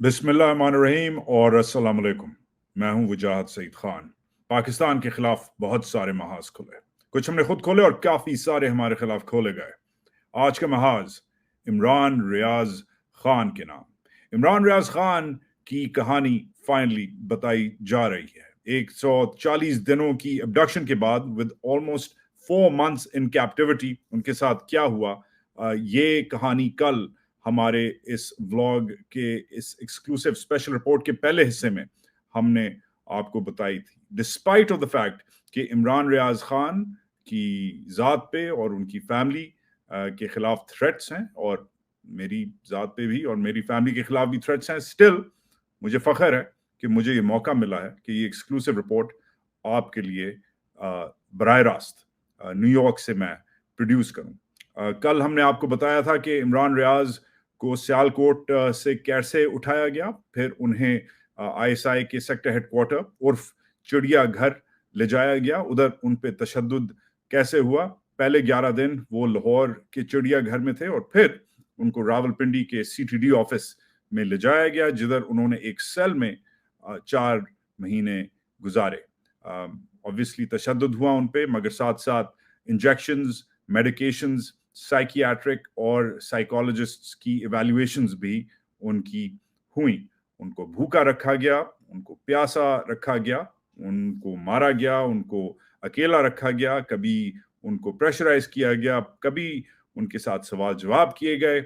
बिस्मिल्लाहिर्रहमानिर्रहीम और अस्सलाम वालेकुम। मैं हूं वजाहत सईद खान। पाकिस्तान के खिलाफ बहुत सारे महाज खुले, कुछ हमने खुद खोले और काफी सारे हमारे खिलाफ खोले गए। आज का महाज इमरान रियाज खान के नाम। इमरान रियाज खान की कहानी फाइनली बताई जा रही है। 140 दिनों की अबडक्शन के बाद with almost 4 months in captivity उनके साथ क्या हुआ, ये कहानी कल हमारे इस व्लॉग के इस एक्सक्लूसिव स्पेशल रिपोर्ट के पहले हिस्से में हमने आपको बताई थी। डिस्पाइट ऑफ द फैक्ट कि इमरान रियाज खान की ज़ात पे और उनकी फैमिली के खिलाफ थ्रेट्स हैं, और मेरी ज़ात पे भी और मेरी फैमिली के खिलाफ भी थ्रेट्स हैं, स्टिल मुझे फ़ख्र है कि मुझे ये मौका मिला है कि ये एक्सक्लूसिव रिपोर्ट आपके लिए बराह रास्त न्यूयॉर्क से मैं प्रोड्यूस करूं। कल हमने आपको बताया था कि इमरान रियाज को सियालकोट से कैसे उठाया गया, फिर उन्हें आईएसआई के सेक्टर हेडक्वार्टर उर्फ चिड़ियाघर ले जाया गया। उधर उन पे तशद्दुद कैसे हुआ। पहले 11 दिन वो लाहौर के चिड़ियाघर में थे और फिर उनको रावलपिंडी के सीटीडी ऑफिस में ले जाया गया, जिधर उन्होंने एक सेल में 4 महीने गुजारे। ऑब्वियसली तशद्दुद हुआ उन पे, मगर साथ साथ इंजेक्शंस, मेडिकेशंस, साइकियाट्रिक और साइकोलॉजिस्ट्स की इवैल्यूएशंस भी उनकी हुई। उनको भूखा रखा गया, उनको प्यासा रखा गया, उनको मारा गया, उनको अकेला रखा गया, कभी उनको प्रेशराइज किया गया, कभी उनके साथ सवाल जवाब किए गए।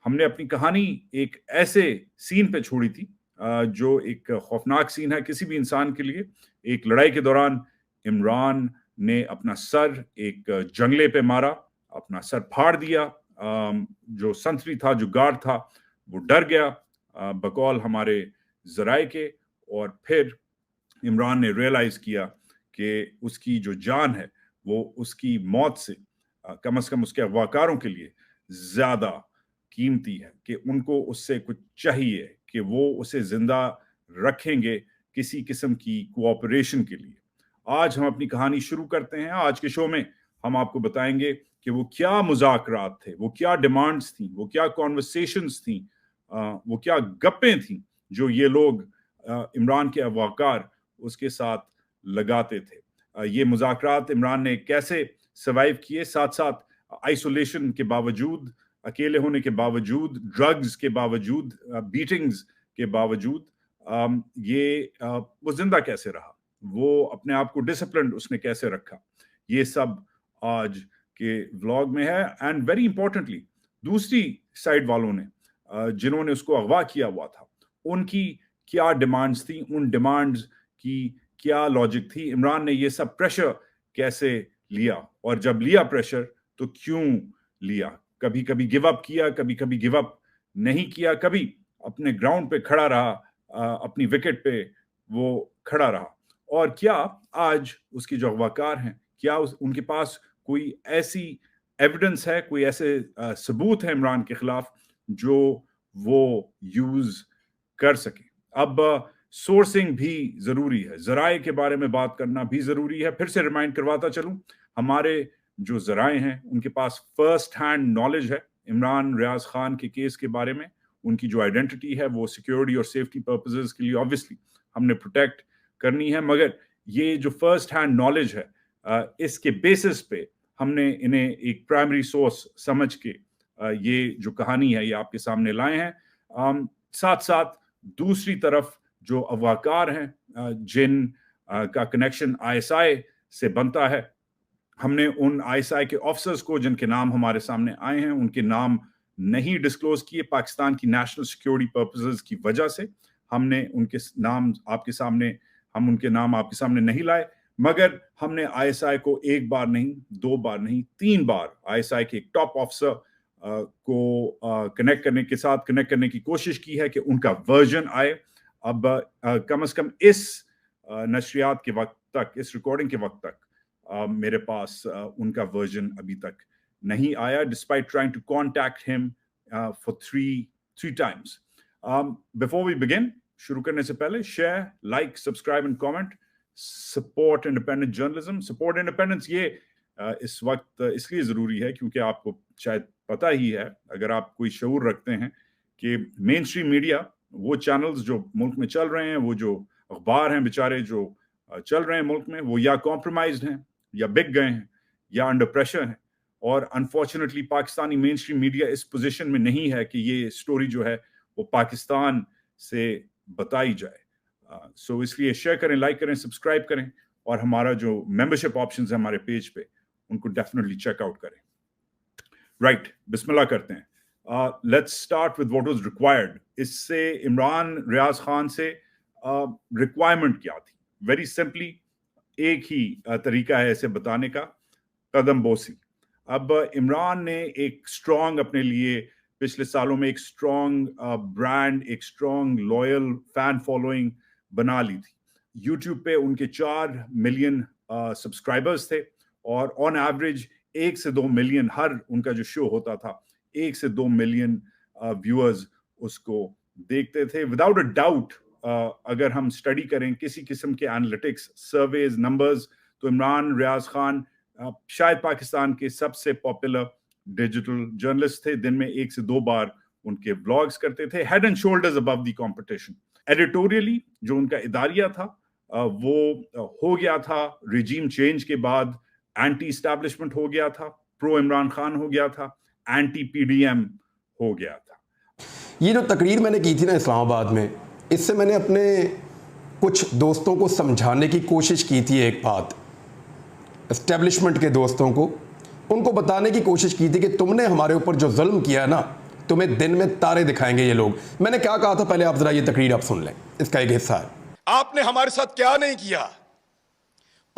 हमने अपनी कहानी एक ऐसे सीन पे छोड़ी थी जो एक खौफनाक सीन है किसी भी इंसान के लिए। एक लड़ाई के दौरान इमरान ने अपना सर एक जंगले पे मारा, अपना सर फाड़ दिया। जो संतरी था, जो गार्ड था, वो डर गया बकौल हमारे जराए के, और फिर इमरान ने रियलाइज किया कि उसकी जो जान है वो उसकी मौत से कम से कम उसके अगवाकारों के लिए ज्यादा कीमती है, कि उनको उससे कुछ चाहिए, कि वो उसे जिंदा रखेंगे किसी किस्म की कोऑपरेशन के लिए। आज हम अपनी कहानी शुरू करते हैं। आज के शो में हम आपको बताएंगे कि वो क्या मुज़ाकरात थे, वो क्या डिमांड्स थी, वो क्या कॉन्वर्सेशंस थी, वो क्या गप्पें थी जो ये लोग इमरान के अगवाकार उसके साथ लगाते थे। ये मुज़ाकरात इमरान ने कैसे सर्वाइव किए, साथ साथ आइसोलेशन के बावजूद, अकेले होने के बावजूद, ड्रग्स के बावजूद, बीटिंग्स के बावजूद ये वो जिंदा कैसे रहा, वो अपने आप को डिसिप्लिन उसने कैसे रखा, ये सब आज के व्लॉग में है। एंड वेरी इंपॉर्टेंटली दूसरी साइड वालों ने जिन्होंने उसको अगवा किया हुआ था, उनकी क्या डिमांड्स थी, उन डिमांड्स की क्या लॉजिक थी, इमरान ने ये सब प्रेशर कैसे लिया, और जब लिया प्रेशर तो क्यों लिया। कभी कभी गिव अप किया, कभी कभी गिव अप नहीं किया, कभी अपने ग्राउंड पे खड़ा रहा, अपनी विकेट पे वो खड़ा रहा। और क्या आज उसके जो अगवाकार हैं, क्या उनके पास कोई ऐसी एविडेंस है, कोई ऐसे सबूत है इमरान के खिलाफ जो वो यूज कर सके। अब सोर्सिंग भी जरूरी है, जराए के बारे में बात करना भी जरूरी है। फिर से रिमाइंड करवाता चलूं, हमारे जो जराए हैं उनके पास फर्स्ट हैंड नॉलेज है इमरान रियाज खान के केस के बारे में। उनकी जो आइडेंटिटी है वो सिक्योरिटी और सेफ्टी पर्पसेस के लिए ऑब्वियसली हमने प्रोटेक्ट करनी है, मगर ये जो फर्स्ट हैंड नॉलेज है इसके बेसिस पे हमने इन्हें एक प्राइमरी सोर्स समझ के ये जो कहानी है ये आपके सामने लाए हैं। साथ साथ दूसरी तरफ जो अगवाकार हैं जिन का कनेक्शन आईएसआई से बनता है, हमने उन आईएसआई के ऑफिसर्स को जिनके नाम हमारे सामने आए हैं उनके नाम नहीं डिस्क्लोज किए पाकिस्तान की नेशनल सिक्योरिटी पर्पसेस की वजह से। हमने उनके नाम आपके सामने हम उनके नाम आपके सामने नहीं लाए, मगर हमने आईएसआई को एक बार नहीं, 2 बार नहीं, 3 बार आईएसआई के एक टॉप ऑफिसर को कनेक्ट करने की कोशिश की है कि उनका वर्जन आए। अब कम से कम इस नशरियात के वक्त तक, इस रिकॉर्डिंग के वक्त तक मेरे पास उनका वर्जन अभी तक नहीं आया, despite trying to contact him for three times. Before we begin, शुरू करने से पहले share, like, subscribe and comment. Support independent journalism. Support independence ये इस वक्त इसलिए जरूरी है क्योंकि आपको शायद पता ही है, अगर आप कोई शऊर रखते हैं, कि मेन स्ट्रीम मीडिया وہ چینلز جو ملک میں چل رہے ہیں, وہ جو اخبار ہیں بیچارے جو چل رہے ہیں ملک میں, وہ یا کمپرومائزڈ ہیں یا بک گئے ہیں یا انڈر پریشر ہیں. اور انفارچونیٹلی پاکستانی مین اسٹریم میڈیا اس پوزیشن میں نہیں ہے کہ یہ سٹوری جو ہے وہ پاکستان سے بتائی جائے. سو اس لیے شیئر کریں, لائک کریں, سبسکرائب کریں, اور ہمارا جو ممبرشپ آپشنز ہیں ہمارے پیج پہ ان کو ڈیفینیٹلی چیک آؤٹ کریں. رائٹ, بسم اللہ کرتے ہیں. Let's start with what was required. اس سے عمران ریاض خان سے ریکوائرمنٹ کیا تھی؟ ویری سمپلی ایک ہی طریقہ ہے اسے بتانے کا, قدم بوسی. اب عمران نے ایک اسٹرانگ اپنے لیے پچھلے سالوں میں ایک اسٹرانگ برانڈ, ایک اسٹرانگ لوئل فین فالوئنگ بنا لی تھی. یوٹیوب پہ ان کے 4 ملین سبسکرائبرز تھے, اور آن ایوریج 1 سے 2 ملین ہر ان کا جو شو ہوتا تھا 1 سے 2 ملین ویورز اس کو دیکھتے تھے. وداؤٹ اے ڈاؤٹ اگر ہم اسٹڈی کریں کسی قسم کے انالیٹکس, سرویز, نمبرز, تو عمران ریاض خان شاید پاکستان کے سب سے پاپولر ڈیجیٹل جرنلسٹ تھے. دن میں 1 سے 2 بار ان کے بلاگز کرتے تھے, head and shoulders above the competition. Editorially جو ان کا اداریہ تھا وہ ہو گیا تھا ریجیم چینج کے بعد, اینٹی اسٹیبلشمنٹ ہو گیا تھا, پرو عمران خان ہو گیا تھا, اینٹی پی ڈی ایم ہو گیا تھا. یہ جو تقریر میں نے کی تھی نا اسلام آباد میں, اس سے میں نے اپنے کچھ دوستوں کو سمجھانے کی کوشش کی تھی. ایک بات اسٹیبلشمنٹ کے دوستوں کو, ان کو بتانے کی کوشش کی تھی کہ تم نے ہمارے اوپر جو ظلم کیا ہے نا, تمہیں دن میں تارے دکھائیں گے یہ لوگ. میں نے کیا کہا تھا پہلے آپ ذرا یہ تقریر آپ سن لیں, اس کا ایک حصہ ہے. آپ نے ہمارے ساتھ کیا نہیں کیا؟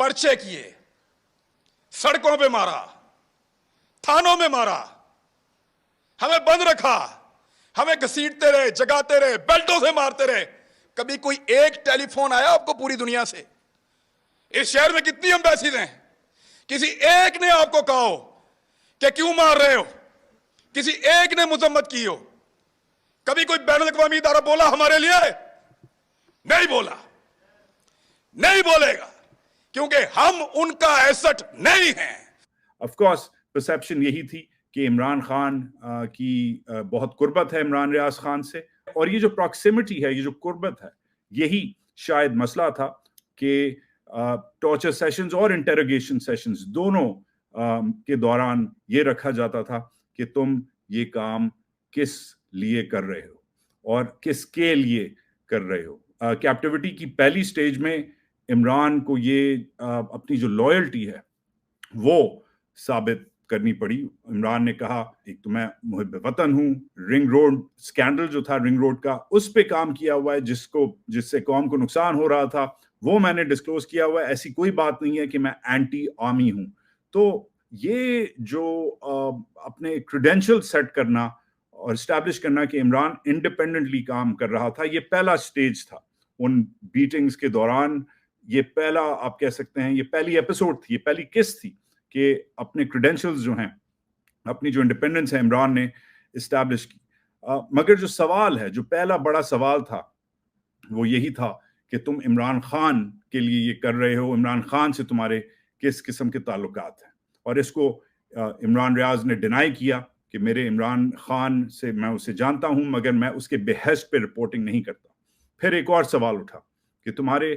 پرچے کیے, سڑکوں پہ مارا, تھانوں میں مارا, ہمیں بند رکھا, ہمیں گھسیٹتے رہے, جگاتے رہے, بیلٹوں سے مارتے رہے. کبھی کوئی ایک ٹیلی فون آیا آپ کو پوری دنیا سے؟ اس شہر میں کتنی ایمبیسیز ہیں, کسی ایک نے آپ کو کہا ہو کہ کیوں مار رہے ہو؟ کسی ایک نے مذمت کی ہو؟ کبھی کوئی بین الاقوامی ادارہ بولا ہمارے لیے؟ نہیں بولا, نہیں بولے گا, کیونکہ ہم ان کا ایسٹ نہیں ہیں. آف کورس پرسیپشن یہی تھی کہ عمران خان کی بہت قربت ہے عمران ریاض خان سے, اور یہ جو پراکسیمٹی ہے, یہ جو قربت ہے, یہی شاید مسئلہ تھا کہ ٹارچر سیشنز اور انٹروگیشن سیشنز دونوں کے دوران یہ رکھا جاتا تھا کہ تم یہ کام کس لیے کر رہے ہو اور کس کے لیے کر رہے ہو. کیپٹیوٹی کی پہلی سٹیج میں عمران کو یہ اپنی جو لائلٹی ہے وہ ثابت کرنی پڑی. عمران نے کہا ایک تو میں محب وطن ہوں, رنگ روڈ سکینڈل جو تھا رنگ روڈ کا, اس پہ کام کیا ہوا ہے جس سے قوم کو نقصان ہو رہا تھا, وہ میں نے ڈسکلوز کیا ہوا ہے. ایسی کوئی بات نہیں ہے کہ میں اینٹی آرمی ہوں. تو یہ جو اپنے کریڈینشل سیٹ کرنا اور اسٹیبلش کرنا کہ عمران انڈیپینڈنٹلی کام کر رہا تھا, یہ پہلا سٹیج تھا ان بیٹنگز کے دوران. یہ پہلا آپ کہہ سکتے ہیں, یہ پہلی ایپیسوڈ تھی, یہ پہلی قسط تھی کہ اپنے کریڈینشلز جو ہیں, اپنی جو انڈیپینڈنس ہے عمران نے اسٹیبلش کی. مگر جو سوال ہے, جو پہلا بڑا سوال تھا, وہ یہی تھا کہ تم عمران خان کے لیے یہ کر رہے ہو, عمران خان سے تمہارے کس قسم کے تعلقات ہیں. اور اس کو عمران ریاض نے ڈینائی کیا کہ میرے عمران خان سے میں اسے جانتا ہوں مگر میں اس کے بحث پہ رپورٹنگ نہیں کرتا. پھر ایک اور سوال اٹھا کہ تمہارے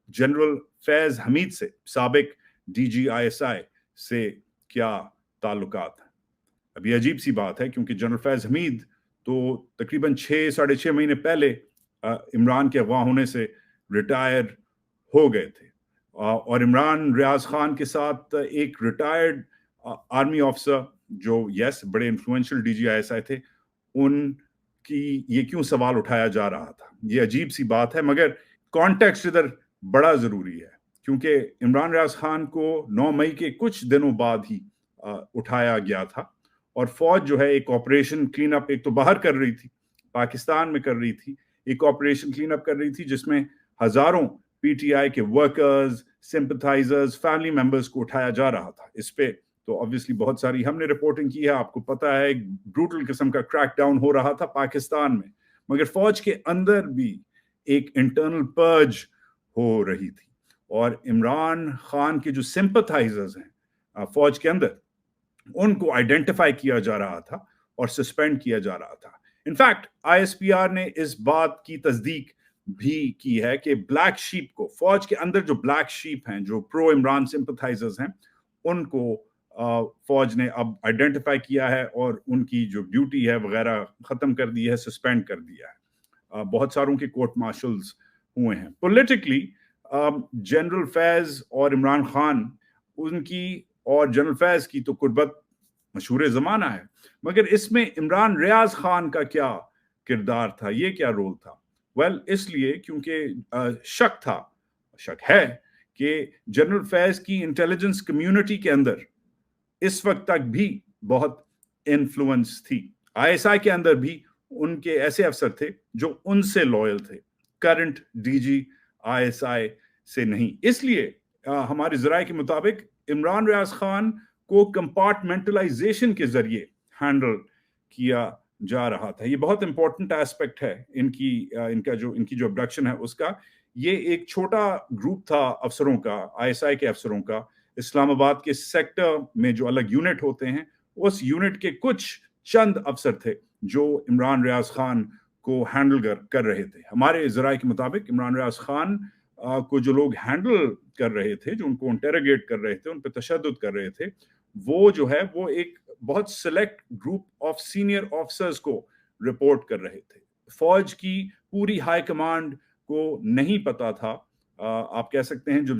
جنرل فیض حمید سے, سابق ڈی جی ISI سے کیا تعلقات ہیں. اب یہ عجیب سی بات ہے کیونکہ جنرل فیض حمید تو تقریباً 6-6.5 مہینے پہلے عمران کے اغوا ہونے سے ریٹائر ہو گئے تھے, اور عمران ریاض خان کے ساتھ ایک ریٹائرڈ آرمی آفیسر جو بڑے انفلوئنشل ڈی جی ISI تھے, ان کی یہ کیوں سوال اٹھایا جا رہا تھا. یہ عجیب سی بات ہے, مگر کانٹیکسٹ ادھر بڑا ضروری ہے کیونکہ عمران ریاض خان کو 9 مئی کے کچھ دنوں بعد ہی اٹھایا گیا تھا, اور فوج جو ہے ایک آپریشن کلین اپ ایک تو باہر کر رہی تھی, پاکستان میں کر رہی تھی, ایک آپریشن کلین اپ کر رہی تھی جس میں ہزاروں PTI کے ورکرز, سمپتھائزرز, فیملی ممبرز کو اٹھایا جا رہا تھا. اس پہ تو obviously بہت ساری ہم نے رپورٹنگ کی ہے, آپ کو پتہ ہے ایک بروٹل قسم کا کریک ڈاؤن ہو رہا تھا پاکستان میں, مگر فوج کے اندر بھی ایک انٹرنل پرج ہو رہی تھی, اور عمران خان کے جو سمپتھائزرز ہیں فوج کے اندر, ان کو آئیڈینٹیفائی کیا جا رہا تھا اور سسپینڈ کیا جا رہا تھا. इनफैक्ट ISPR ने इस बात की तस्दीक भी की है कि ब्लैक शीप को, फौज के अंदर जो ब्लैक शीप हैं, जो प्रो इमरान सिंपथाइजर्स हैं, उनको फौज ने अब आइडेंटिफाई किया है और उनकी जो ड्यूटी है वगैरह खत्म कर दी है, सस्पेंड कर दिया है। बहुत सारों के कोर्ट मार्शल्स हुए हैं। पॉलिटिकली जनरल फैज और इमरान खान, उनकी और जनरल फैज की तो कुर्बत मशहूर ज़माना है, मगर इसमें इमरान रियाज खान का क्या किरदार था, ये क्या रोल था? इसलिए क्योंकि शक है कि जनरल फैज की इंटेलिजेंस कम्युनिटी के अंदर इस वक्त तक भी बहुत इन्फ्लुएंस थी। ISI के अंदर भी उनके ऐसे अफसर थे जो उनसे लॉयल थे, करंट DG ISI से नहीं। इसलिए हमारे ज़राए के मुताबिक इमरान रियाज खान को कंपार्टमेंटलाइजेशन के जरिए हैंडल किया जा रहा था। ये बहुत इंपॉर्टेंट एस्पेक्ट है इनकी जो अबडक्शन है उसका। ये एक छोटा ग्रुप था अफसरों का, ISI के अफसरों का, इस्लामाबाद के सेक्टर में जो अलग यूनिट होते हैं, उस यूनिट के कुछ चंद अफसर थे जो इमरान रियाज खान को हैंडल कर रहे थे। हमारे ज़राए के मुताबिक इमरान रियाज खान को जो लोग हैंडल कर रहे थे, जो उनको इंटेरोगेट कर रहे थे, उन पर तशद्दुद कर रहे थे, वो जो है वो एक बहुत select group of senior officers को रिपोर्ट कर रहे थे। फौज की पूरी हाई कमांड को नहीं पता था, आप कह सकते हैं जो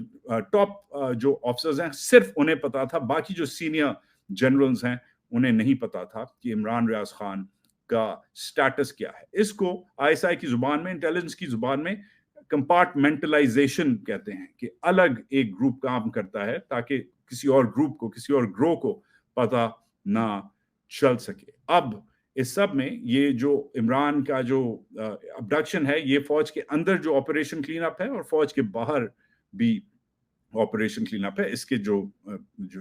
टॉप जो ऑफिसर्स हैं सिर्फ उन्हें पता था, बाकी जो सीनियर जनरल्स हैं उन्हें नहीं पता था कि इमरान रियाज खान का स्टेटस क्या है। इसको ISI की जुबान में, इंटेलिजेंस की जुबान में कंपार्टमेंटलाइजेशन कहते हैं, कि अलग एक ग्रुप काम करता है ताकि किसी और ग्रुप को, किसी और ग्रोह को पता ना चल सके। अब इस सब में ये जो इमरान का जो अबडक्शन है, ये फौज के अंदर जो ऑपरेशन क्लीन अप है और फौज के बाहर भी ऑपरेशन क्लीन अप है। इसके जो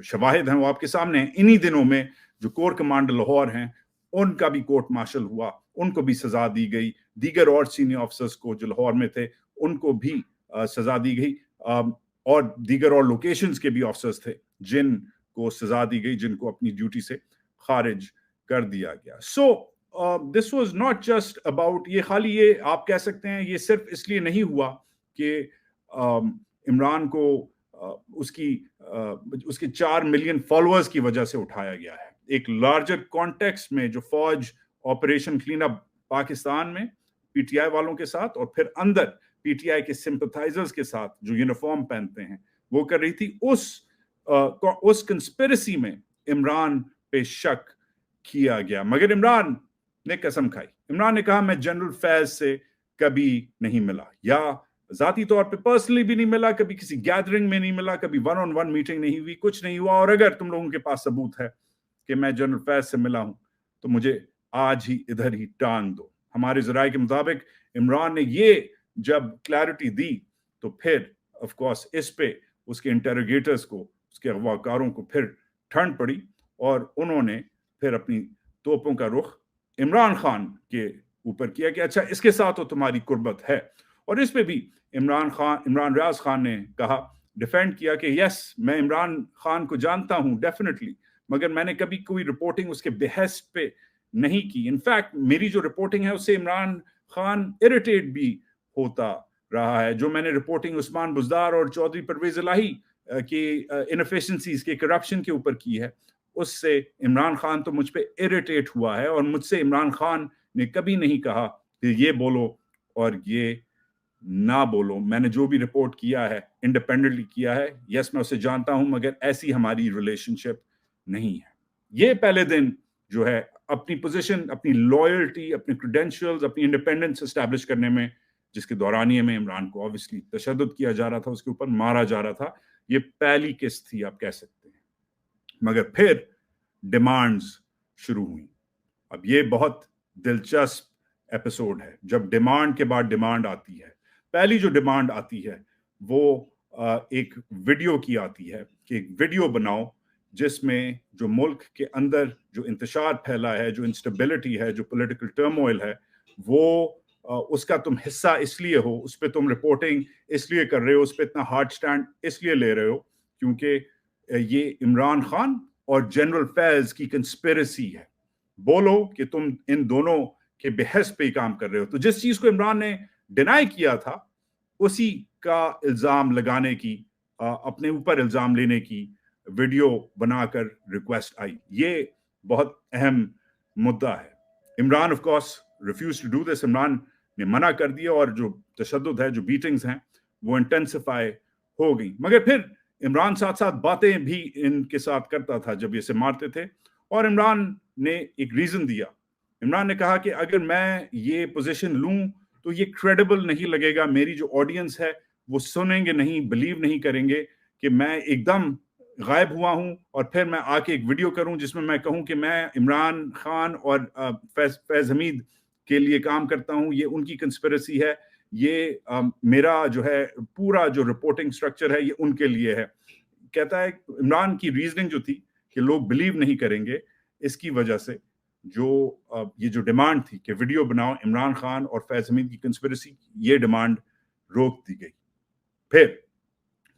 शवाहिद हैं वो आपके सामने हैं। इन्हीं दिनों में जो कोर कमांडर लाहौर हैं, उनका भी कोर्ट मार्शल हुआ, उनको भी सजा दी गई। दीगर और सीनियर ऑफिसर्स को जो लाहौर में थे उनको भी सजा दी गई, और दीगर और लोकेशंस के भी ऑफिसर्स थे जिनको सजा दी गई, जिनको अपनी ड्यूटी से खारिज कर दिया गया। So this was not just about, ये खाली ये आप कह सकते हैं ये सिर्फ इसलिए नहीं हुआ कि इमरान को उसके 4 मिलियन फॉलोअर्स की वजह से उठाया गया है। एक लार्जर कॉन्टेक्स्ट में जो फौज ऑपरेशन क्लीन अप पाकिस्तान में PTI वालों के साथ और फिर अंदर PTI के सिंपथाइजर्स के साथ जो यूनिफॉर्म पहनते हैं वो कर रही थी, उस कंस्पिरेसी में इमरान पे शक किया गया। मगर इमरान ने कसम खाई। इमरान ने कहा मैं जनरल फैज से कभी नहीं मिला, या जाती तौर पे पर्सनली भी नहीं मिला, कभी किसी गैदरिंग में नहीं मिला, कभी 1-on-1 मीटिंग नहीं हुई, कुछ नहीं हुआ। और अगर तुम लोगों के पास सबूत है कि मैं जनरल फैज से मिला हूं तो मुझे आज ही इधर ही टांग दो। हमारे ज़राए के मुताबिक इमरान ने ये जब क्लैरिटी दी तो फिर ऑफ कोर्स इस पे उसके इंटेरोगेटर्स को, उसके अगवाकारों को फिर ठंड पड़ी और उन्होंने फिर अपनी तोपों का रुख इमरान खान के ऊपर किया कि अच्छा इसके साथ तो तुम्हारी कुर्बत है। और इस पे भी इमरान रियाज खान ने कहा, डिफेंड किया कि यस मैं इमरान खान को जानता हूं डेफिनेटली, मगर मैंने कभी कोई रिपोर्टिंग उसके बेहस्त पे नहीं की। इनफैक्ट मेरी जो रिपोर्टिंग है उससे इमरान खान इरिटेट भी होता रहा है। जो मैंने रिपोर्टिंग उस्मान बुज़दार और चौधरी परवेज इलाही की इनएफिशिएंसीज के करप्शन के ऊपर की है, उससे इमरान खान तो मुझ पे इरिटेट हुआ है। और मुझसे इमरान खान ने कभी नहीं कहा कि ये बोलो और ये ना बोलो। मैंने जो भी रिपोर्ट किया है इंडिपेंडेंटली किया है। यस मैं उसे जानता हूं, मगर ऐसी हमारी रिलेशनशिप नहीं है। ये पहले दिन जो है अपनी पोजीशन, अपनी लॉयल्टी, अपने क्रेडेंशियल्स, अपनी इंडिपेंडेंस एस्टैब्लिश करने में, जिसके दौरानिए में इमरान को ऑब्वियसली तशद्दुद किया जा रहा था, उसके ऊपर मारा जा रहा था, ये पहली किस्त थी आप कह सकते हैं। मगर फिर डिमांड्स शुरू हुई। अब ये बहुत दिलचस्प एपिसोड है जब डिमांड के बाद डिमांड आती है। पहली जो डिमांड आती है वो एक वीडियो की आती है कि एक वीडियो बनाओ जिसमें जो मुल्क के अंदर जो इंतशार फैला है, जो इंस्टेबिलिटी है, जो पॉलिटिकल टर्मोइल है, वो उसका तुम हिस्सा इसलिए हो, उस पर तुम रिपोर्टिंग इसलिए कर रहे हो, उस पर इतना हार्ड स्टैंड इसलिए ले रहे हो क्योंकि ये इमरान खान और जनरल फैज की कंस्पिरेसी है। बोलो कि तुम इन दोनों के बेहस पे काम कर रहे हो। तो जिस चीज को इमरान ने डिनाई किया था उसी का इल्जाम लगाने की, अपने ऊपर इल्जाम लेने की वीडियो बनाकर रिक्वेस्ट आई। ये बहुत अहम मुद्दा है। Imran of course refuse to do this. Imran ने मना कर दिया और जो तशद्दुद है, जो बीटिंग्स हैं, वो इंटेंसिफाई हो गई। मगर फिर इमरान साथ साथ बातें भी इनके साथ करता था जब ये से मारते थे, और इमरान ने एक रीजन दिया। इमरान ने कहा कि अगर मैं ये पोजीशन लूं तो ये क्रेडिबल नहीं लगेगा, मेरी जो ऑडियंस है वो सुनेंगे नहीं, बिलीव नहीं करेंगे कि मैं एकदम गायब हुआ हूं और फिर मैं आके एक वीडियो करूं जिसमें मैं कहूं कि मैं इमरान खान और फैज हमीद के लिए काम करता हूं, ये उनकी कंस्पिरेसी है, ये मेरा जो है पूरा जो रिपोर्टिंग स्ट्रक्चर है ये उनके लिए है। कहता है इमरान की रीजनिंग जो थी कि लोग बिलीव नहीं करेंगे, इसकी वजह से जो ये जो डिमांड थी कि वीडियो बनाओ इमरान खान और फैज हमीद की कंस्पिरेसी, ये डिमांड रोक दी गई। फिर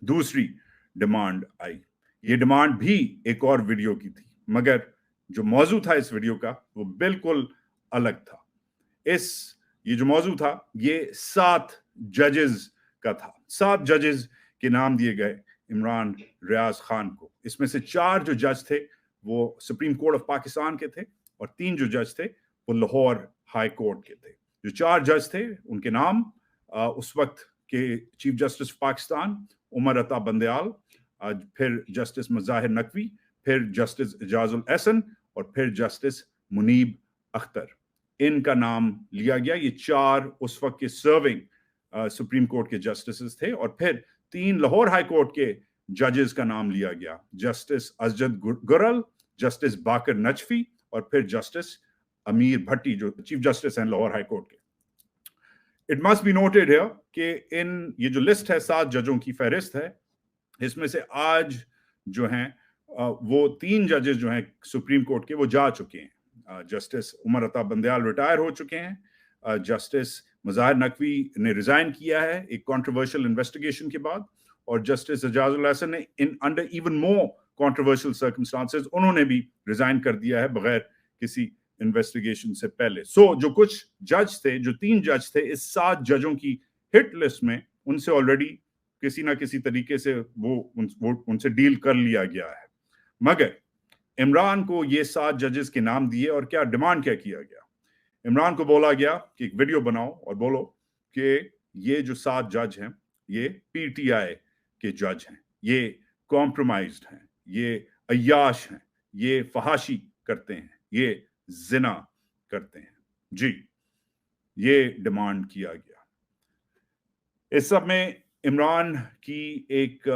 दूसरी डिमांड आई। ये डिमांड भी एक और वीडियो की थी, मगर जो मौजू था इस वीडियो का वो बिल्कुल अलग था। ये जो मौजू था ये 7 जजेस का था। 7 जजेस के नाम दिए गए इमरान रियाज खान को। इसमें से 4 जो जज थे वो सुप्रीम कोर्ट ऑफ पाकिस्तान के थे और 3 जो जज थे वो लाहौर हाई कोर्ट के थे। जो 4 जज थे उनके नाम उस वक्त के चीफ जस्टिस पाकिस्तान उमर अता बंदयाल, फिर जस्टिस मुजाहिर नकवी, फिर जस्टिस एजाजुल एहसन और फिर जस्टिस मुनीब अख्तर। इनका नाम लिया गया। ये 4 उस वक्त के सर्विंग सुप्रीम कोर्ट के जस्टिस थे। और फिर 3 लाहौर हाई कोर्ट के जजेस का नाम लिया गया, जस्टिस अजद गुरल, जस्टिस बाकर नजफी और फिर जस्टिस अमीर भट्टी जो चीफ जस्टिस हैं लाहौर हाई कोर्ट के। It must be noted here कि ये जो लिस्ट है 7 जजों की फहरिस्त है, इसमें से आज जो हैं वो 3 जजेस जो हैं सुप्रीम कोर्ट के वो जा चुके हैं। जस्टिस उमर अता बंदयाल रिटायर हो चुके हैं। जस्टिस मुजाहिर नकवी ने रिजाइन किया है एक कंट्रोवर्शियल इन्वेस्टिगेशन के बाद, और जस्टिस एजाजुल एहसन ने under even more controversial circumstances उन्होंने भी रिजाइन कर दिया है बगैर किसी इन्वेस्टिगेशन से पहले। जो कुछ जज थे, जो 3 जज थे इस 7 जजों की हिट लिस्ट में, उनसे ऑलरेडी किसी ना किसी तरीके से वो उनसे डील कर लिया गया है। मगर इमरान को ये 7 जजेस के नाम दिए और क्या डिमांड क्या किया गया। इमरान को बोला गया कि एक वीडियो बनाओ और बोलो कि ये जो 7 जज हैं ये पीटीआई के जज हैं, ये कॉम्प्रोमाइज्ड हैं, ये अय्याश हैं, ये फहाशी करते हैं, ये जिना करते हैं। जी, ये डिमांड किया गया। इस सब में इमरान की एक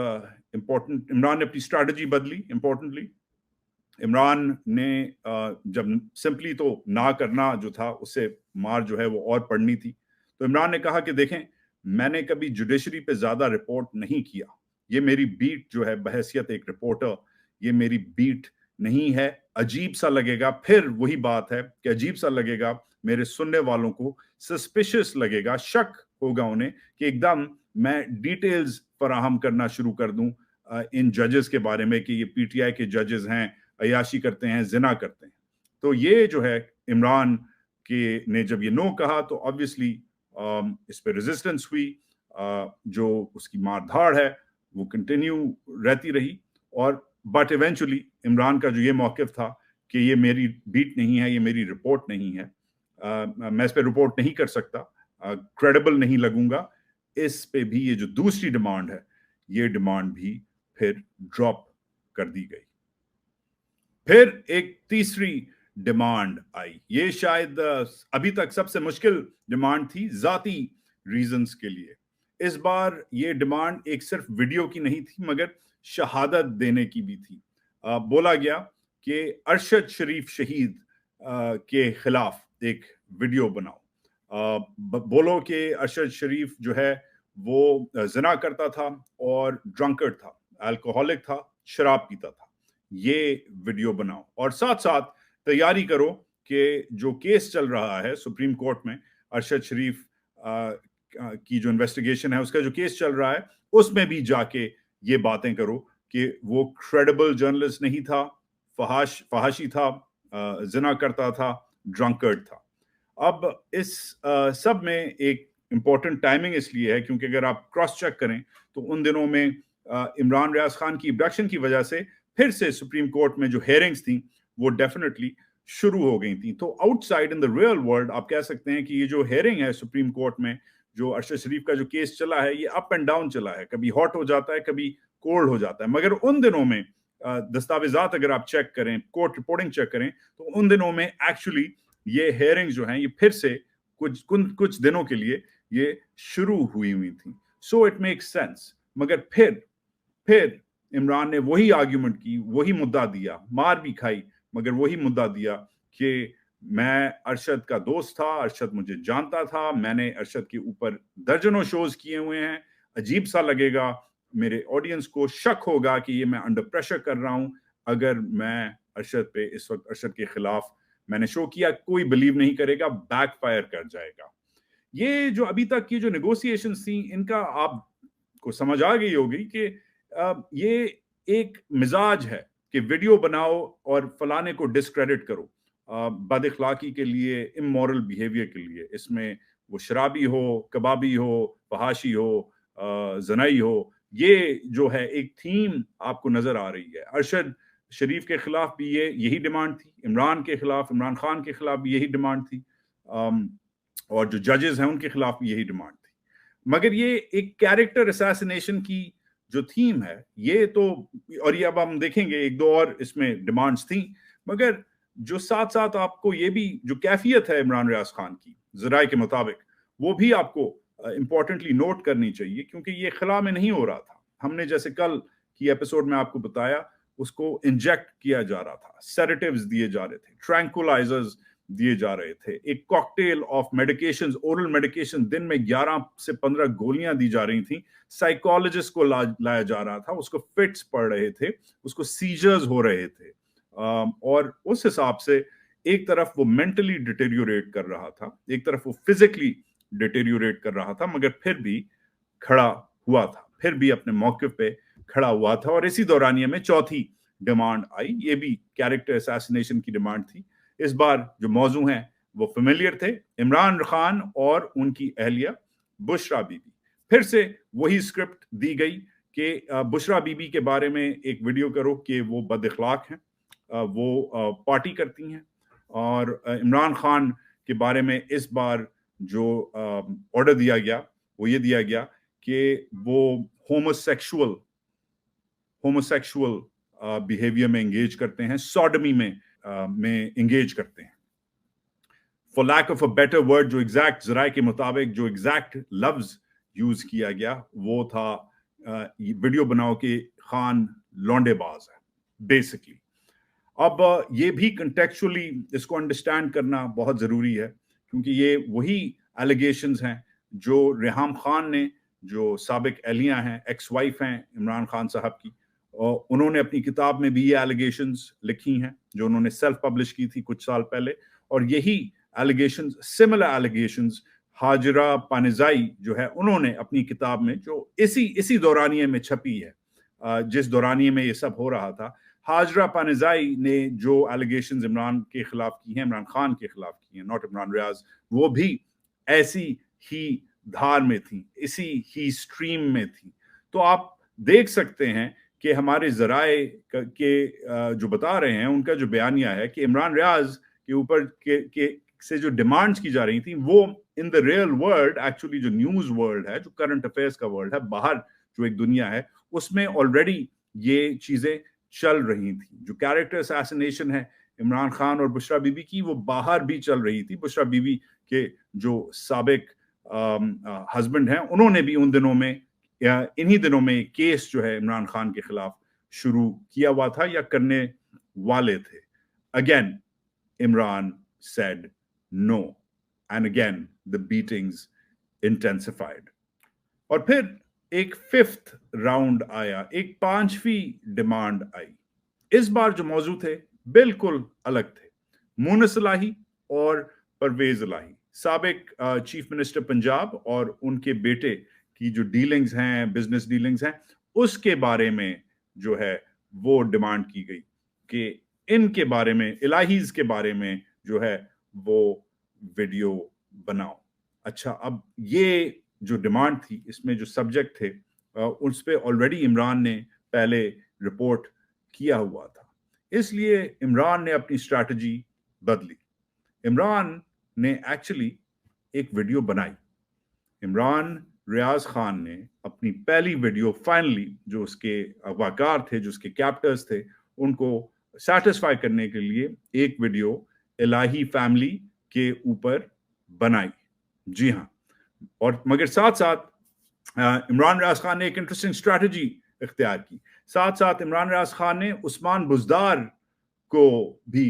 इमरान ने अपनी स्ट्रैटेजी बदली। इंपॉर्टेंटली इमरान ने जब सिंपली तो ना करना जो था उससे मार जो है वो और पड़नी थी, तो इमरान ने कहा कि देखें मैंने कभी जुडिशरी पे ज्यादा रिपोर्ट नहीं किया, ये मेरी बीट जो है बहैसियत एक रिपोर्टर, ये मेरी बीट नहीं है। अजीब सा लगेगा, फिर वही बात है कि अजीब सा लगेगा, मेरे सुनने वालों को सस्पिशियस लगेगा, शक होगा उन्हें कि एकदम मैं डिटेल्स फराहम करना शुरू कर दूं इन जजेस के बारे में कि ये पीटीआई के जजेस हैं, अयाशी करते हैं, जिना करते हैं। तो ये जो है इमरान के ने जब ये नो कहा तो ऑब्वियसली इस पे रेजिस्टेंस हुई, जो उसकी मारधाड़ है वो कंटिन्यू रहती रही। और बट इवेंचुअली इमरान का जो ये मौक़िफ़ था कि ये मेरी बीट नहीं है, ये मेरी रिपोर्ट नहीं है, मैं इस पे रिपोर्ट नहीं कर सकता, क्रेडिबल नहीं लगूंगा, इस पे भी ये जो दूसरी डिमांड है ये डिमांड भी फिर ड्रॉप कर दी गई। फिर एक तीसरी डिमांड आई। ये शायद अभी तक सबसे मुश्किल डिमांड थी जाती रीजंस के लिए। इस बार ये डिमांड एक सिर्फ वीडियो की नहीं थी मगर शहादत देने की भी थी। बोला गया कि अरशद शरीफ शहीद के खिलाफ एक वीडियो बनाओ, बोलो कि अरशद शरीफ जो है वो जिना करता था और ड्रंकर्ड था, अल्कोहलिक था, शराब पीता था, ये वीडियो बनाओ और साथ साथ तैयारी करो कि जो केस चल रहा है सुप्रीम कोर्ट में अरशद शरीफ की जो इन्वेस्टिगेशन है उसका जो केस चल रहा है उसमें भी जाके ये बातें करो कि वो क्रेडिबल जर्नलिस्ट नहीं था, फहाशी था, जिना करता था, ड्रंकर्ड था। اب اس سب میں ایک امپورٹنٹ ٹائمنگ اس لیے ہے کیونکہ اگر آپ کراس چیک کریں تو ان دنوں میں عمران ریاض خان کی ابڈکشن کی وجہ سے پھر سے سپریم کورٹ میں جو ہیئرنگز تھیں وہ ڈیفینیٹلی شروع ہو گئی تھیں. تو out side in the real world آپ کہہ سکتے ہیں کہ یہ جو ہیئرنگ ہے سپریم کورٹ میں جو ارشد شریف کا جو کیس چلا ہے یہ اپ اینڈ ڈاؤن چلا ہے, کبھی ہاٹ ہو جاتا ہے کبھی کولڈ ہو جاتا ہے. مگر ان دنوں میں دستاویزات اگر آپ چیک کریں, کورٹ رپورٹنگ چیک کریں تو ان دنوں میں ایکچولی یہ ہیئرنگ جو ہیں یہ پھر سے کچھ دنوں کے لیے یہ شروع ہوئی تھیں. So it make sense. مگر پھر عمران نے وہی آرگیومنٹ کی, وہی مدعا دیا, مار بھی کھائی مگر وہی مدعا دیا کہ میں ارشد کا دوست تھا, ارشد مجھے جانتا تھا, میں نے ارشد کے اوپر درجنوں شوز کیے ہوئے ہیں, عجیب سا لگے گا میرے آڈینس کو, شک ہوگا کہ یہ میں انڈر پریشر کر رہا ہوں اگر میں ارشد پہ اس وقت ارشد کے خلاف میں نے شو کیا, کوئی بلیو نہیں کرے گا, بیک فائر کر جائے گا. یہ جو ابھی تک کی جو نیگوسیشنز تھیں ان کا آپ کو سمجھ آ گئی ہوگی کہ یہ ایک مزاج ہے کہ ویڈیو بناؤ اور فلانے کو ڈسکریڈٹ کرو بد اخلاقی کے لیے, امورل بیہیویئر کے لیے. اس میں وہ شرابی ہو, کبابی ہو, فحاشی ہو, زنائی ہو, یہ جو ہے ایک تھیم آپ کو نظر آ رہی ہے. ارشد شریف کے خلاف بھی یہی ڈیمانڈ تھی, عمران کے خلاف, عمران خان کے خلاف بھی یہی ڈیمانڈ تھی, اور جو ججز ہیں ان کے خلاف بھی یہی ڈیمانڈ تھی. مگر یہ ایک کیریکٹر اسیسینیشن کی جو تھیم ہے یہ تو, اور یہ اب ہم دیکھیں گے ایک دو اور اس میں ڈیمانڈز تھیں, مگر جو ساتھ ساتھ آپ کو یہ بھی جو کیفیت ہے عمران ریاض خان کی ذرائع کے مطابق وہ بھی آپ کو امپورٹنٹلی نوٹ کرنی چاہیے کیونکہ یہ خلا میں نہیں ہو رہا تھا. ہم نے جیسے کل کی ایپیسوڈ میں آپ کو بتایا اس کو انجیکٹ کیا جا رہا تھا, سیڈیٹیوز دیے جا رہے تھے, ٹرینکولائزرز دیے جا رہے تھے, ایک cocktail of medications, oral medication, دن میں 11 سے 15 گولیاں دی جا رہی تھیں, سائیکالوجسٹ کو لایا جا رہا تھا, اس کو فٹس پڑ رہے تھے, اس کو سیجرز ہو رہے تھے, اور اس حساب سے ایک طرف وہ مینٹلی ڈیٹیریوریٹ کر رہا تھا, ایک طرف وہ فزیکلی ڈیٹیریوریٹ کر رہا تھا, مگر پھر بھی کھڑا ہوا تھا, پھر بھی اپنے موقف پہ کھڑا ہوا تھا. اور اسی دورانیے میں چوتھی ڈیمانڈ آئی, یہ بھی کیریکٹر اسیسینیشن کی ڈیمانڈ تھی. اس بار جو موضوع ہیں وہ فیملیئر تھے, عمران خان اور ان کی اہلیہ بشرا بی بی. پھر سے وہی اسکرپٹ دی گئی کہ بشرا بی بی کے بارے میں ایک ویڈیو کرو کہ وہ بد اخلاق ہیں, وہ پارٹی کرتی ہیں, اور عمران خان کے بارے میں اس بار جو آرڈر دیا گیا وہ یہ دیا گیا کہ وہ ہوموسیکشول بیہیویئر میں انگیج کرتے ہیں, سوڈمی میں انگیج کرتے ہیں. For lack of a better word, جو ایگزیکٹ ذرائع کے مطابق جو ایگزیکٹ لفظ یوز کیا گیا وہ تھا ویڈیو بناؤ کہ خان لونڈے باز ہے بیسکلی. اب یہ بھی کنٹیکچولی اس کو انڈرسٹینڈ کرنا بہت ضروری ہے کیونکہ یہ وہی ایلیگیشنز ہیں جو ریحام خان نے, جو سابق اہلیہ ہیں, ایکس وائف ہیں عمران خان صاحب کی, انہوں نے اپنی کتاب میں بھی یہ ایلیگیشنز لکھی ہیں جو انہوں نے سیلف پبلش کی تھی کچھ سال پہلے. اور یہی ایلیگیشنز, سملر ایلیگیشنز ہاجرہ پانیزائی جو ہے انہوں نے اپنی کتاب میں جو اسی دورانیے میں چھپی ہے, جس دورانیے میں یہ سب ہو رہا تھا, ہاجرہ پانیزائی نے جو ایلیگیشنز عمران کے خلاف کی ہیں, عمران خان کے خلاف کی ہیں, ناٹ عمران ریاض, وہ بھی ایسی ہی دھار میں تھیں, اسی ہی سٹریم میں تھیں. تو آپ دیکھ سکتے ہیں کہ ہمارے ذرائع کے جو بتا رہے ہیں ان کا جو بیانیہ ہے کہ عمران ریاض کے اوپر سے جو ڈیمانڈز کی جا رہی تھیں وہ ان دا ریئل ورلڈ, ایکچولی جو نیوز ورلڈ ہے, جو کرنٹ افیئرس کا ورلڈ ہے, باہر جو ایک دنیا ہے, اس میں آلریڈی یہ چیزیں چل رہی تھیں. جو کیریکٹر اسیسینیشن ہے عمران خان اور بشرا بی بی کی وہ باہر بھی چل رہی تھی. بشرا بی بی کے جو سابق ہسبینڈ ہیں انہوں نے بھی ان دنوں میں, انہی دنوں میں کیس جو ہے عمران خان کے خلاف شروع کیا ہوا تھا یا کرنے والے تھے. Again Imran said no and again the beatings intensified. اور پھر ایک ففتھ راؤنڈ آیا, ایک پانچویں ڈیمانڈ آئی. اس بار جو موضوع تھے بالکل الگ تھے. مونس الہی اور پرویز الہی, سابق چیف منسٹر پنجاب, اور ان کے بیٹے کی جو ڈیلنگز ہیں, بزنس ڈیلنگز ہیں, اس کے بارے میں جو ہے وہ ڈیمانڈ کی گئی کہ ان کے بارے میں, الہیز کے بارے میں جو ہے وہ वीडियो बनाओ। अच्छा, अब ये जो डिमांड थी, इसमें जो सब्जेक्ट थे, उस पे ऑलरेडी इमरान ने पहले रिपोर्ट किया हुआ था, इसलिए इमरान ने अपनी स्ट्रैटेजी बदली। इमरान ने एक्चुअली एक वीडियो बनाई। इमरान रियाज खान ने अपनी पहली वीडियो फाइनली, जो उसके अगवाकार थे, जो उसके कैप्टर्स थे, उनको सेटिस्फाई करने के लिए एक वीडियो इलाही फैमिली के ऊपर बनाई। जी हाँ, और मगर साथ साथ इमरान रियाज खान ने एक इंटरेस्टिंग स्ट्रैटेजी इख्तियार की। साथ साथ इमरान रियाज खान ने उस्मान बुज़दार को भी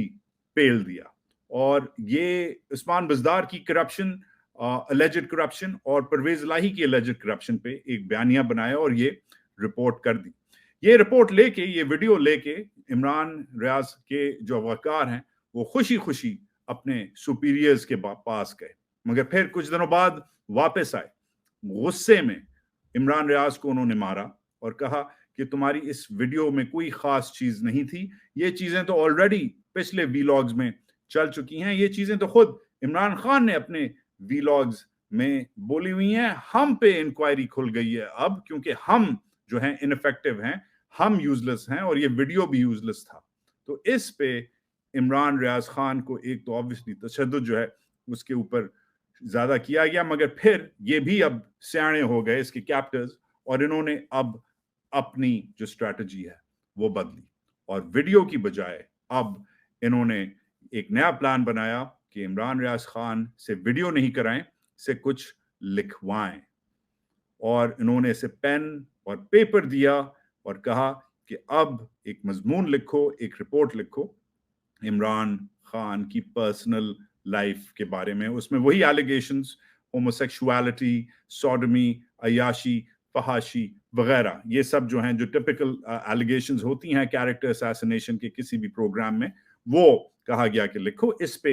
पेल दिया, और ये उस्मान बुज़दार की करप्शन, अलेजेड करप्शन, और परवेज इलाही की अलेजेड करप्शन पे एक बयानिया बनाया और ये रिपोर्ट कर दी। ये रिपोर्ट लेके, ये वीडियो लेके इमरान रियाज के जो वकार हैं वो खुशी खुशी अपने सुपीरियर्स के पास गए, मगर फिर कुछ दिनों बाद वापस आए। गुस्से में इमरान रियाज को उन्होंने मारा और कहा कि तुम्हारी इस वीडियो में कोई खास चीज नहीं थी, ये चीजें तो ऑलरेडी पिछले वीलॉग्स में चल चुकी हैं, ये चीजें तो खुद इमरान खान ने अपने वीलॉग्स में बोली हुई हैं, हम पे इंक्वायरी खुल गई है अब, क्योंकि हम जो हैं इनफेक्टिव हैं, हम यूजलेस हैं, और ये वीडियो भी यूजलेस था। तो इस पे इमरान रियाज खान को एक तो ऑब्वियसली तशद्दुद जो है उसके ऊपर ज्यादा किया गया, मगर फिर ये भी अब सियाणे हो गए इसके कैप्टर्स, और इन्होंने अब अपनी जो स्ट्रैटेजी है वो बदली, और वीडियो की बजाय अब इन्होंने एक नया प्लान बनाया कि इमरान रियाज खान से वीडियो नहीं कराएं, से कुछ लिखवाएं, और इन्होंने इसे पेन और पेपर दिया और कहा कि अब एक मजमून लिखो, एक रिपोर्ट लिखो इमरान खान की पर्सनल लाइफ के बारे में। उसमें वही एलिगेशंस, होमोसेक्सुअलिटी, सोडमी, अयाशी, फहाशी वगैरह, ये सब जो हैं, जो टिपिकल एलिगेशंस होती हैं कैरेक्टर असैसिनेशन के किसी भी प्रोग्राम में, वो कहा गया कि लिखो। इस पे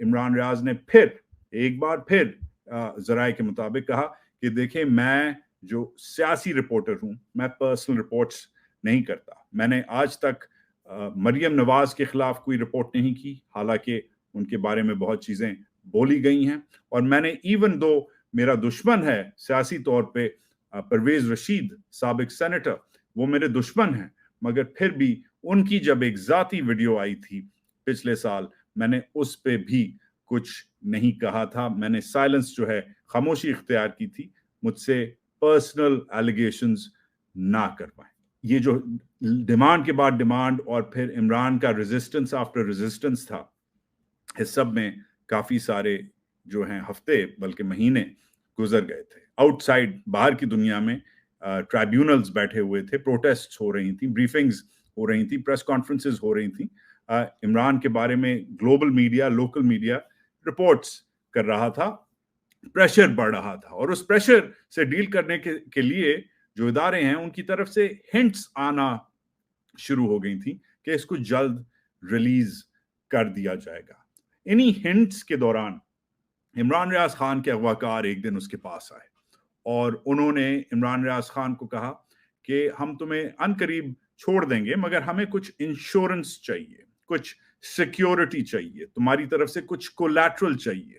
इमरान रियाज ने फिर एक बार फिर जराए के मुताबिक कहा कि देखें, मैं जो सियासी रिपोर्टर हूं, मैं पर्सनल रिपोर्ट्स नहीं करता। मैंने आज तक मरियम नवाज के खिलाफ कोई रिपोर्ट नहीं की, हालांकि उनके बारे में बहुत चीजें बोली गई हैं, और मैंने इवन दो मेरा दुश्मन है सियासी तौर पे परवेज रशीद, साबिक सेनेटर, वो मेरे दुश्मन हैं, मगर फिर भी उनकी जब एक जाती वीडियो आई थी पिछले साल, मैंने उस पे भी कुछ नहीं कहा था। मैंने साइलेंस जो है, खामोशी इख्तियार की थी, मुझसे पर्सनल एलिगेशंस ना कर पाए। ये जो डिमांड के बाद डिमांड और फिर इमरान का रेजिस्टेंस आफ्टर रेजिस्टेंस था, इस सब में काफी सारे जो हैं हफ्ते बल्कि महीने गुजर गए थे। आउटसाइड, बाहर की दुनिया में ट्राइब्यूनल्स बैठे हुए थे, प्रोटेस्ट्स हो रही थी, ब्रीफिंग्स हो रही थी, प्रेस कॉन्फ्रेंसेस हो रही थी। इमरान के बारे में global media, local media reports कर रहा था, प्रेशर बढ़ रहा था, और उस प्रेशर से डील करने के लिए जो इदारे हैं उनकी तरफ से हिंट्स आना शुरू हो गई थी कि इसको जल्द रिलीज कर दिया जाएगा। इन्हीं हिंट्स के दौरान इमरान रियाज खान के अगवाकार एक दिन उसके पास आए और उन्होंने इमरान रियाज खान को कहा कि हम तुम्हें अनकरीब छोड़ देंगे, मगर हमें कुछ इंश्योरेंस चाहिए, कुछ सिक्योरिटी चाहिए, तुम्हारी तरफ से कुछ कोलैटरल चाहिए।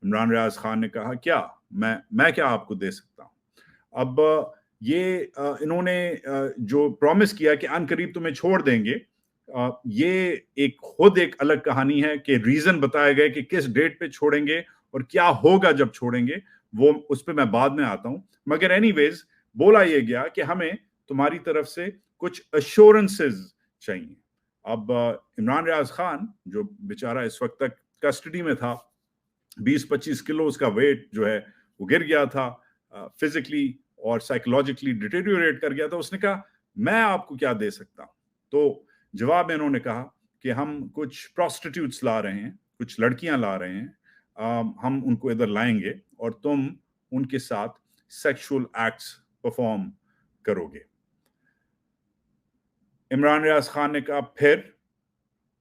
इमरान रियाज खान ने कहा, क्या मैं क्या आपको दे सकता हूं? अब ये इन्होंने जो प्रॉमिस किया कि अनकरीब तुम्हें छोड़ देंगे, ये एक खुद एक अलग कहानी है कि रीजन बताए गए कि किस डेट पे छोड़ेंगे और क्या होगा जब छोड़ेंगे, वो उस पे मैं बाद में आता हूं। मगर एनीवेज बोला ये गया कि हमें तुम्हारी तरफ से कुछ अश्योरेंसेस चाहिए। अब इमरान रियाज खान जो बेचारा इस वक्त तक कस्टडी में था, 20-25 किलो उसका वेट जो है वो गिर गया था, फिजिकली और साइकोलॉजिकली डिटेरियोरेट कर गया था। उसने कहा, मैं आपको क्या दे सकता हूं? तो जवाब में इन्होंने कहा कि हम कुछ प्रोस्टिट्यूट्स ला रहे हैं, कुछ लड़कियां ला रहे हैं, हम उनको इधर लाएंगे और तुम उनके साथ सेक्सुअल एक्ट्स परफॉर्म करोगे। इमरान रियाज खान ने कहा फिर,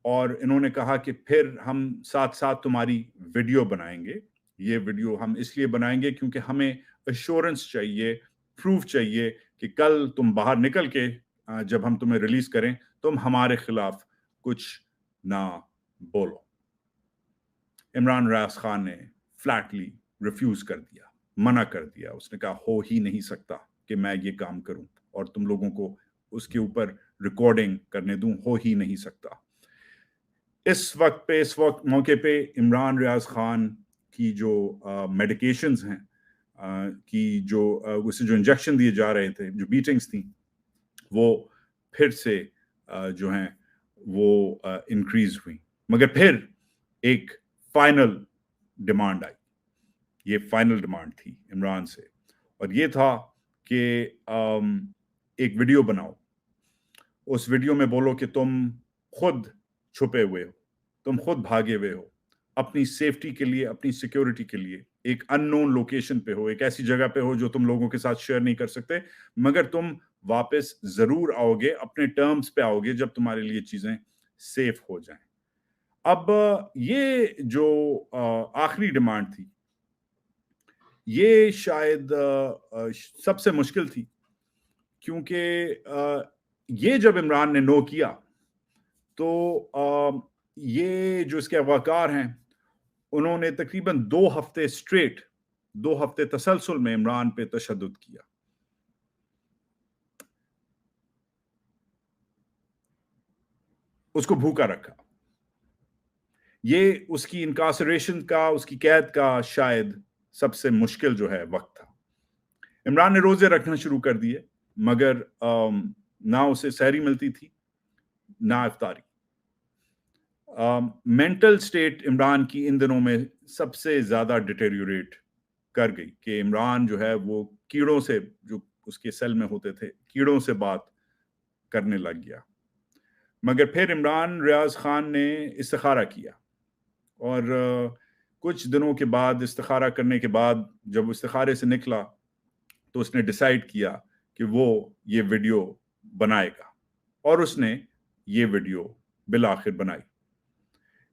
और इन्होंने कहा कि फिर हम साथ साथ तुम्हारी वीडियो बनाएंगे। ये वीडियो हम इसलिए बनाएंगे क्योंकि हमें एश्योरेंस चाहिए, प्रूफ चाहिए कि कल तुम बाहर निकल के जब हम तुम्हें रिलीज करें तुम हमारे खिलाफ कुछ ना बोलो। इमरान रियाज खान ने फ्लैटली रिफ्यूज कर दिया, मना कर दिया। उसने कहा हो ही नहीं सकता कि मैं ये काम करूं और तुम लोगों को उसके ऊपर रिकॉर्डिंग करने दूं, हो ही नहीं सकता। इस वक्त मौके पे इमरान रियाज खान की जो मेडिकेशंस हैं कि जो उसे जो इंजेक्शन दिए जा रहे थे, जो बीटिंग्स थी, वो फिर से जो हैं वो इंक्रीज हुई। मगर फिर एक फाइनल डिमांड आई। ये फाइनल डिमांड थी इमरान से, और ये था कि एक वीडियो बनाओ, उस वीडियो में बोलो कि तुम खुद छुपे हुए हो, तुम खुद भागे हुए हो, अपनी सेफ्टी के लिए, अपनी सिक्योरिटी के लिए एक अननोन लोकेशन पे हो, एक ऐसी जगह पे हो जो तुम लोगों के साथ शेयर नहीं कर सकते, मगर तुम वापस जरूर आओगे, अपने टर्म्स पे आओगे जब तुम्हारे लिए चीजें सेफ हो जाएं। अब ये जो आखिरी डिमांड थी, ये शायद सबसे मुश्किल थी, क्योंकि ये जब इमरान ने नो किया तो ये जो इसके अगवाकार हैं, उन्होंने तकरीबन 2 हफ्ते स्ट्रेट, 2 हफ्ते तसलसल में इमरान पे तशद्दुद किया। उसको भूखा रखा। ये उसकी इनकासरेशन का, उसकी कैद का शायद सबसे मुश्किल जो है वक्त था। इमरान ने रोजे रखना शुरू कर दिए, मगर ना उसे सहरी मिलती थी ना इफ्तारी। मेंटल स्टेट इमरान की इन दिनों में सबसे ज्यादा डिटेरियोरेट कर गई कि इमरान जो है वो कीड़ों से, जो उसके सेल में होते थे, कीड़ों से बात करने लग गया। मगर फिर इमरान रियाज खान ने इस्तिखारा किया, और कुछ दिनों के बाद, इस्तिखारा करने के बाद, जब इस्तिखारे से निकला तो उसने डिसाइड किया कि वो ये वीडियो बनाएगा, और उसने ये वीडियो बिलाखिर बनाई।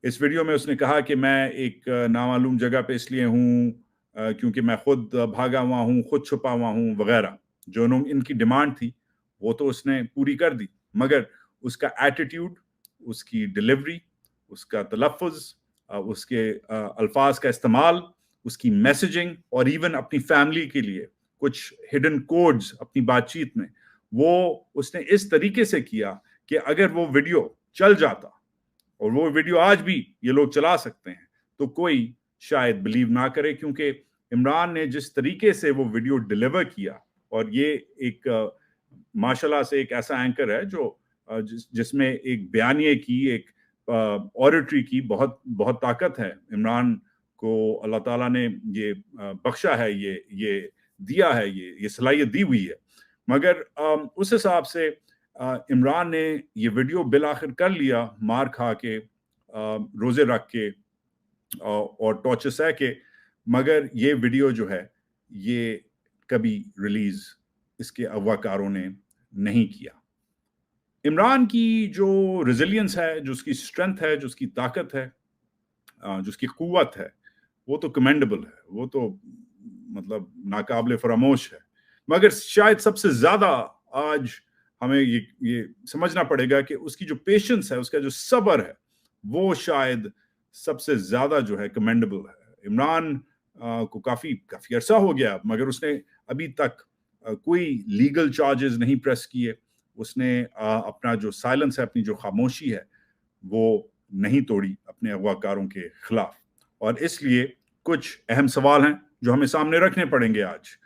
इस वीडियो में उसने कहा कि मैं एक नामालूम जगह पे इसलिए हूँ क्योंकि मैं खुद भागा हुआ हूँ, खुद छुपा हुआ हूँ वगैरह। जो इनकी डिमांड थी वो तो उसने पूरी कर दी, मगर उसका एटीट्यूड, उसकी डिलीवरी, उसका तलफ़ुज़, उसके अल्फाज का इस्तेमाल, उसकी मैसेजिंग, और इवन अपनी फैमिली के लिए कुछ हिडन कोड्स अपनी बातचीत में, वो उसने इस तरीके से किया कि अगर वो वीडियो चल जाता, और वो वीडियो आज भी ये लोग चला सकते हैं, तो कोई शायद बिलीव ना करे, क्योंकि इमरान ने जिस तरीके से वो वीडियो डिलीवर किया, और ये एक माशाल्लाह से एक ऐसा एंकर है जो जिसमें एक बयानिए की, एक ऑरेटरी की बहुत बहुत ताकत है। इमरान को अल्लाह ताला ने ये बख्शा है, ये दिया है, ये सलाहियत दी हुई है। मगर उस हिसाब से इमरान ने ये वीडियो बिलाखिर कर लिया, मार खा के, रोजे रख के और टॉर्चर सह के, मगर ये वीडियो जो है ये कभी रिलीज इसके अगवाकारों ने नहीं किया। इमरान की जो रेजिलियंस है, जो उसकी स्ट्रेंथ है, जो उसकी ताकत है, जो उसकी कुव्वत है, वो तो कमेंडेबल है, वो तो मतलब नाकाबिले फरामोश है। मगर शायद सबसे ज्यादा आज हमें ये समझना पड़ेगा कि उसकी जो पेशेंस है, उसका जो सब्र है, वो शायद सबसे ज्यादा जो है कमेंडेबल है। इमरान को काफी अरसा हो गया, मगर उसने अभी तक कोई लीगल चार्जेस नहीं प्रेस किए। उसने अपना जो साइलेंस है, अपनी जो खामोशी है, वो नहीं तोड़ी अपने अगवाकारों के खिलाफ। और इसलिए कुछ अहम सवाल हैं जो हमें सामने रखने पड़ेंगे आज।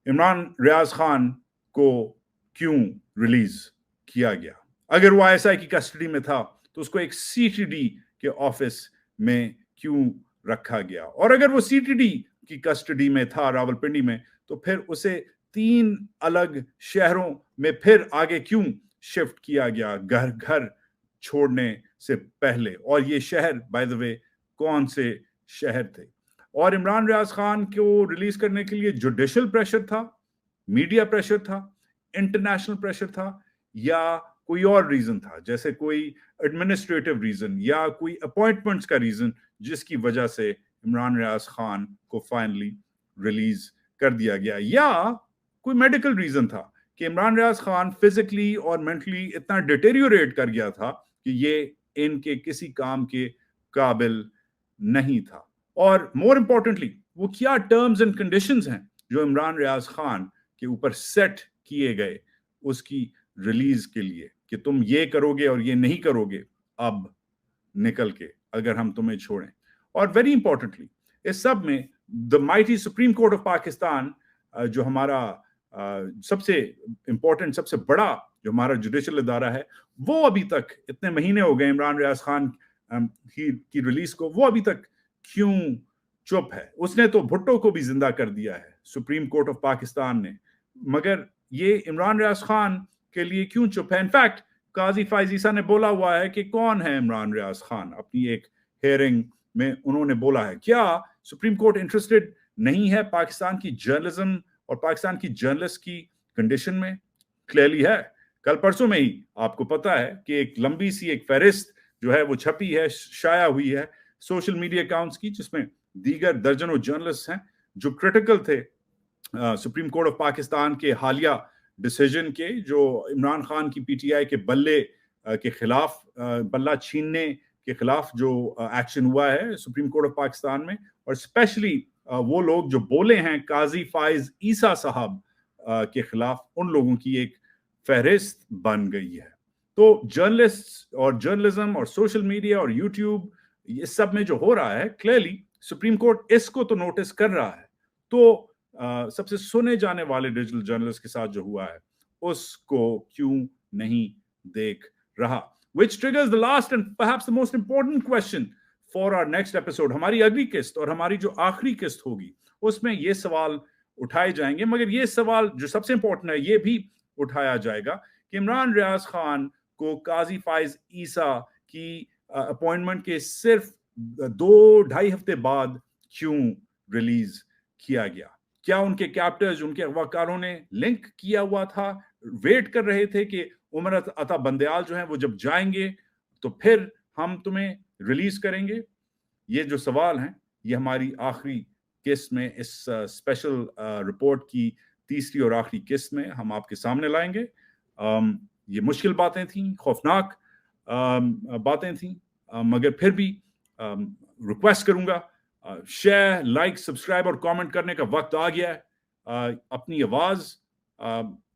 इमरान रियाज खान को क्यों रिलीज किया गया? अगर वो ISI की कस्टडी में था तो उसको एक CTD के ऑफिस में क्यों रखा गया? और अगर वो CTD की कस्टडी में था रावलपिंडी में, तो फिर उसे 3 अलग शहरों में फिर आगे क्यों शिफ्ट किया गया, घर घर छोड़ने से पहले? और ये शहर बाय द वे कौन से शहर थे? और इमरान रियाज खान को रिलीज करने के लिए जुडिशियल प्रेशर था, मीडिया प्रेशर था, इंटरनेशनल प्रेशर था, या कोई और रीजन था, जैसे कोई एडमिनिस्ट्रेटिव रीजन या कोई अपॉइंटमेंट्स का रीजन, जिसकी वजह से इमरान रियाज खान को फाइनली रिलीज कर दिया गया? या कोई मेडिकल रीजन था कि इमरान रियाज खान फिजिकली और मेंटली इतना डिटेरियोरेट कर गया था कि ये इनके किसी काम के काबिल नहीं था। और मोर इम्पोर्टेंटली वो क्या टर्म्स एंड कंडीशंस हैं जो इमरान रियाज खान के ऊपर सेट किए गए उसकी रिलीज के लिए, कि तुम ये करोगे और ये नहीं करोगे अब निकल के, अगर हम तुम्हें छोड़ें। और वेरी इंपॉर्टेंटली इस सब में the mighty supreme court of Pakistan, जो हमारा सबसे इंपॉर्टेंट, सबसे बड़ा जो हमारा जुडिशल इदारा है, वो अभी तक, इतने महीने हो गए इमरान रियाज खान की रिलीज को, वो अभी तक क्यों चुप है? उसने तो भुट्टो को भी जिंदा कर दिया है सुप्रीम कोर्ट ऑफ पाकिस्तान ने, मगर ये इमरान रियाज खान के लिए क्यों चुप है? इनफैक्ट काजी फायज ईसा ने बोला हुआ है कि कौन है इमरान रियाज खान, अपनी एक हेयरिंग में उन्होंने बोला है। क्या सुप्रीम कोर्ट इंटरेस्टेड नहीं है पाकिस्तान की जर्नलिज्म और पाकिस्तान की जर्नलिस्ट की कंडीशन में? क्लियरली है। कल परसों में ही आपको पता है कि एक लंबी सी एक फहरिस्त जो है वो छपी है, शाया हुई है सोशल मीडिया अकाउंट्स की, जिसमें दीगर दर्जनों जर्नलिस्ट हैं जो क्रिटिकल थे सुप्रीम कोर्ट ऑफ पाकिस्तान के हालिया डिसीजन के, जो इमरान खान की पीटीआई के बल्ले के खिलाफ, बल्ला छीनने के खिलाफ जो एक्शन हुआ है सुप्रीम कोर्ट ऑफ पाकिस्तान में। और स्पेशली वो लोग जो बोले हैं काजी फायज ईसा साहब के खिलाफ, उन लोगों की एक फहरिस्त बन गई है। तो जर्नलिस्ट और जर्नलिज्म और सोशल मीडिया और यूट्यूब, ये सब में जो हो रहा है, क्लियरली सुप्रीम कोर्ट इसको तो नोटिस कर रहा है। तो सबसे सुने जाने वाले डिजिटल जर्नलिस्ट के साथ जो हुआ है उसको क्यों नहीं देख रहा? Which triggers the last and perhaps the most important question for our next episode. हमारी अगली किस्त और हमारी जो आखिरी किस्त होगी उसमें ये सवाल उठाए जाएंगे, मगर ये सवाल जो सबसे इंपॉर्टेंट है ये भी उठाया जाएगा कि इमरान रियाज खान को काजी फायज ईसा की अपॉइंटमेंट के सिर्फ 2-2.5 हफ्ते बाद क्यों रिलीज किया गया? क्या उनके कैप्टर्स, उनके अगवाकारों ने लिंक किया हुआ था, वेट कर रहे थे कि उमर अता बंदयाल जो हैं वो जब जाएंगे तो फिर हम तुम्हें रिलीज करेंगे? ये जो सवाल हैं ये हमारी आखिरी किस्त में, इस स्पेशल रिपोर्ट की तीसरी और आखिरी किस्त में हम आपके सामने लाएंगे। ये मुश्किल बातें थी, खौफनाक बातें थी, मगर फिर भी रिक्वेस्ट करूंगा, शेयर, लाइक, सब्सक्राइब और कमेंट करने का वक्त आ गया है। अपनी आवाज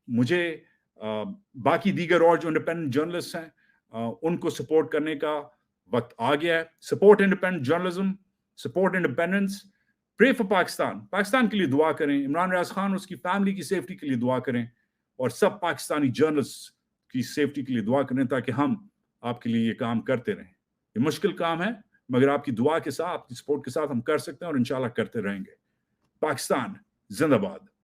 मुझे बाकी दीगर और जो इंडिपेंडेंट जर्नलिस्ट हैं उनको सपोर्ट करने का वक्त आ गया है। Support independent journalism, support independence, pray for Pakistan. Pakistan के लिए दुआ करें, इमरान रियाज खान उसकी फैमिली की सेफ्टी के लिए दुआ करें, और सब पाकिस्तानी जर्नलिस्ट की सेफ्टी के लिए दुआ करें, ताकि हम आपके लिए ये काम करते रहें। ये मुश्किल काम है, मगर आपकी दुआ के साथ, आपकी सपोर्ट के साथ हम कर सकते हैं और इंशाल्लाह करते रहेंगे। पाकिस्तान जिंदाबाद।